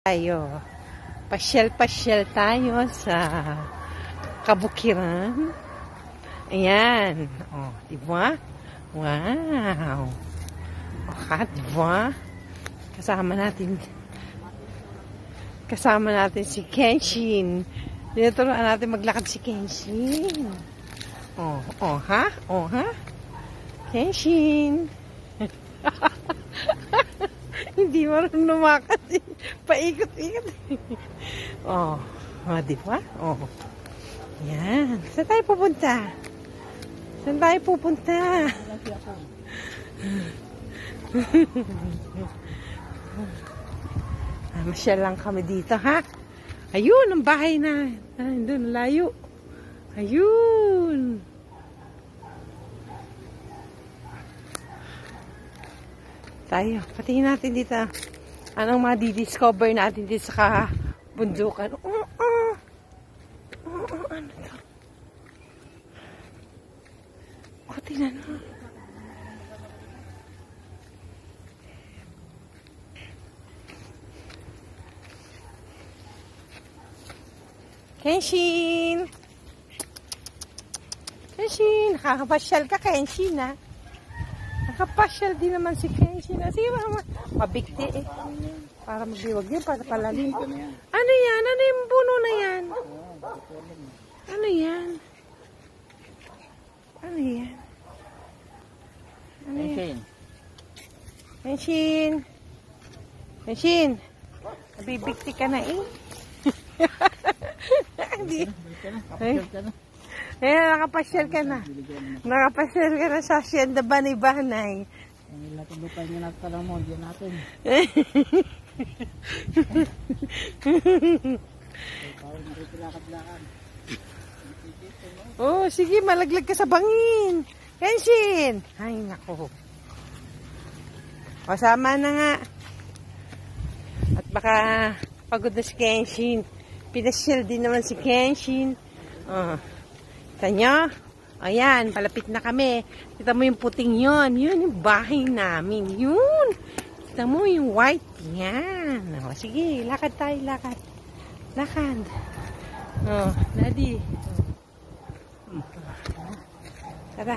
Tayo. Pasyal-pasyal tayo sa kabukiran. Ayan. Oh, diba? Wow. Oh, diba? Kasama natin si Kenshin. Tinuturuan natin maglakad si Kenshin. Oh, ha? Oh, ha? Kenshin. Hindi marunong lumakad. Paikot-ikot. Oh, di ba? Oh. Yan. Saan tayo pupunta? Masyal lang kami dito, ha? Ayun, ang bahay na. Doon, layo. Ayun. Tayo, patingin natin dito. Anong madidiscover natin dito sa bundukan? Ano to? Tingnan mo. Kenshin! Nakakapasyal ka, Kenshin, ha? Nakapasyal din naman si Kenshin. Sige, mabigti eh. Para magdiwag yun, para palalim. Ano yan? Ano yung puno na yan? Ano yan? Kenshin! Nabibigti ka na eh. Ayan, nakapasyal ka na. Nakapasyal ka na sa Hacienda Banay-Banay. Natulupan nyo natin pala mo, diyan natin. Oh, sige, malaglag ka sa bangin. Kenshin! Ay, nako. Kasama na nga. At baka pagod na si Kenshin. Pinasyal din naman si Kenshin. Oh. Kita nyo? Ayan, palapit na kami. Kita mo yung puting yon. Yun yung bahay namin. Yun. Kita mo yung white. Yan. O, sige, lakad tayo, lakad. Oh, Daddy. Tara.